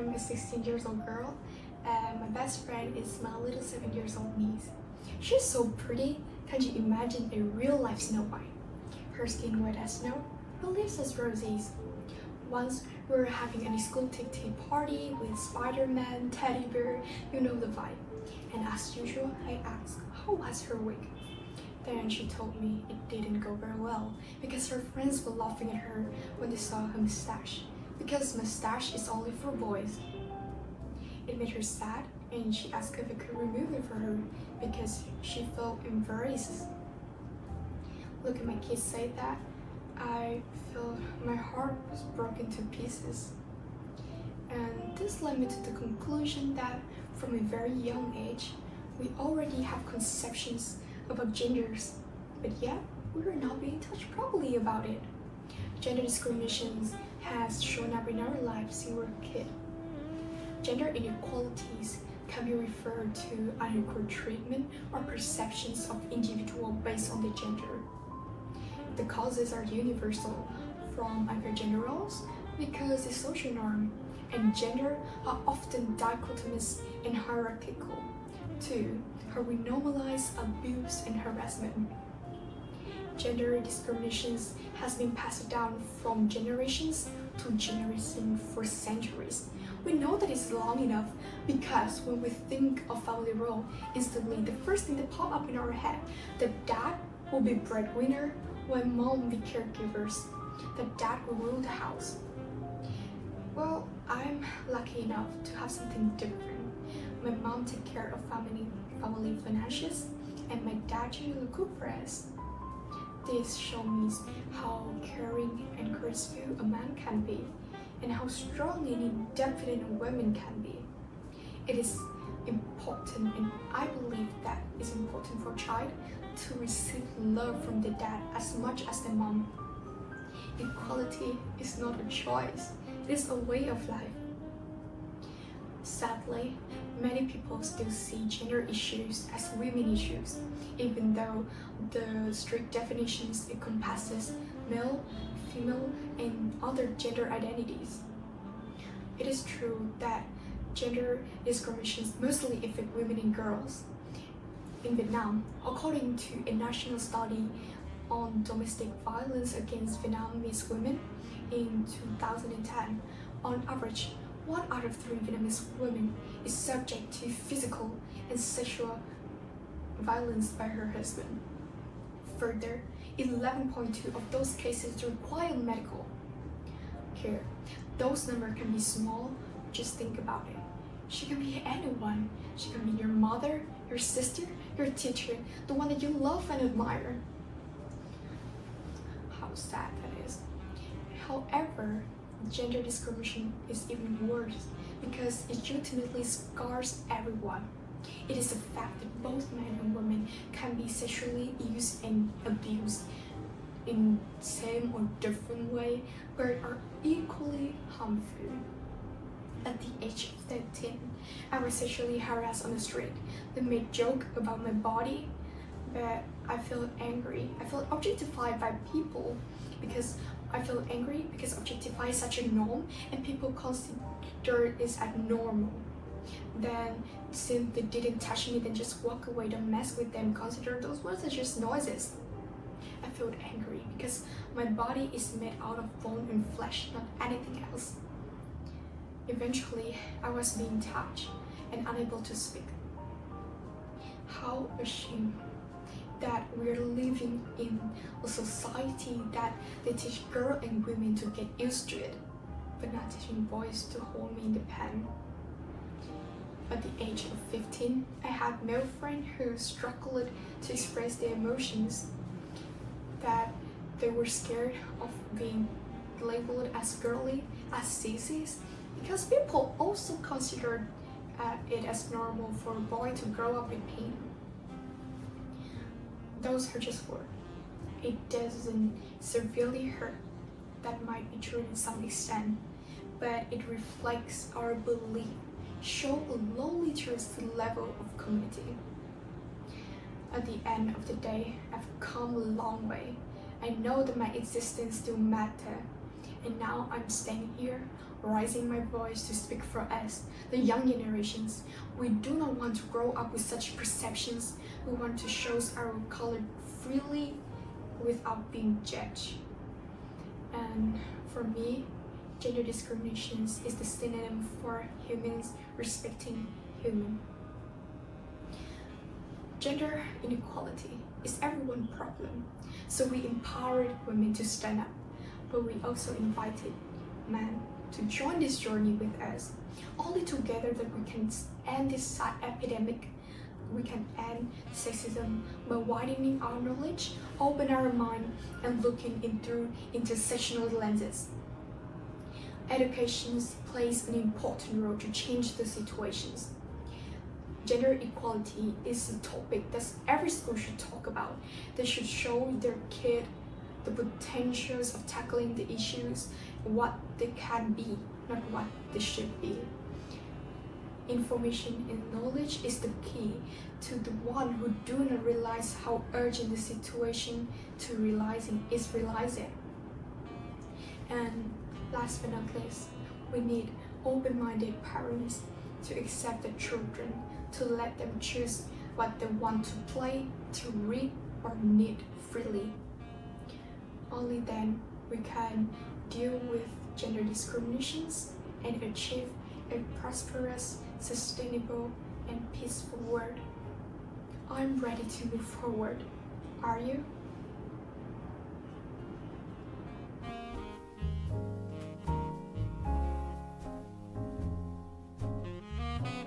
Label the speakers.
Speaker 1: I'm a 16 years old girl, and my best friend is my little 7 years old niece. She's so pretty. Can you imagine a real life Snow White? Her skin white as snow, her lips as roses. Once we were having a discotheque tea party with Spider-Man, teddy bear, you know the vibe. And as usual, I asked, how was her wig? Then she told me it didn't go very well because her friends were laughing at her when they saw her mustache, because mustache is only for boys. It made her sad, and she asked if I could remove it for her because she felt embarrassed. Look at my kids say that, I feel my heart was broken to pieces. And this led me to the conclusion that from a very young age, we already have conceptions about genders, but yet we are not being taught properly about it. Gender discrimination has shown up in our lives since we were a kid. Gender inequalities can be referred to unequal treatment or perceptions of individual based on their gender. The causes are universal, from unfair gender roles because it's social norm, and gender are often dichotomous and hierarchical. 2. How we normalize abuse and harassment. Gender discrimination has been passed down from generations to generations for centuries. We know that it's long enough because when we think of family role, instantly the first thing that pop up in our head, the dad will be breadwinner, while mom will be caregivers. The dad will rule the house. Well, I'm lucky enough to have something different. My mom take care of family finances, and my dad usually cook for us. This shows me how caring and graceful a man can be, and how strong and independent a woman can be. It is important, and I believe that it's important for a child to receive love from the dad as much as the mom. Equality is not a choice, it is a way of life. Sadly, many people still see gender issues as women issues, even though the strict definitions encompasses male, female, and other gender identities. It is true that gender discrimination mostly affect women and girls. In Vietnam, according to a national study on domestic violence against Vietnamese women in 2010, on average, 1 out of 3 Vietnamese women is subject to physical and sexual violence by her husband. Further, 11.2 of those cases require medical care. Those numbers can be small, just think about it. She can be anyone. She can be your mother, your sister, your teacher, the one that you love and admire. How sad that is. However, gender discrimination is even worse because it ultimately scars everyone. It is a fact that both men and women can be sexually used and abused in same or different way, but are equally harmful. At the age of 13, I was sexually harassed on the street. They made joke about my body, but I feel angry. I feel objectified by people because I feel angry because objectify is such a norm and people consider it as abnormal. Then since they didn't touch me, then just walk away, don't mess with them, consider those words as just noises. I feel angry because my body is made out of bone and flesh, not anything else. Eventually, I was being touched and unable to speak. How ashamed that we're living in a society that they teach girls and women to get used to it, but not teaching boys to hold me in the pen. At the age of 15, I had male friends who struggled to express their emotions, that they were scared of being labeled as girly, as sissies, because people also considered it as normal for a boy to grow up in pain. Those are just words. It doesn't severely hurt. That might be true to some extent, but it reflects our belief, show a low literacy level of community. At the end of the day, I've come a long way. I know that my existence still matters, And now I'm standing here, raising my voice to speak for us, the young generations. We do not want to grow up with such perceptions. We want to show our color freely without being judged. And for me, gender discrimination is the synonym for humans respecting human. Gender inequality is everyone's problem, so we empowered women to stand up, but we also invited men to join this journey with us. Only together that we can end this sad epidemic. We can end sexism by widening our knowledge, open our mind, and looking through intersectional lenses. Education plays an important role to change the situations. Gender equality is a topic that every school should talk about. They should show their kid the potentials of tackling the issues, what they can be, not what they should be. Information and knowledge is the key to the one who do not realize how urgent the situation to realizing is realizing. And last but not least, we need open-minded parents to accept the children, to let them choose what they want to play, to read or knit freely. Only then we can deal with gender discriminations and achieve a prosperous, sustainable, and peaceful world. I'm ready to move forward. Are you?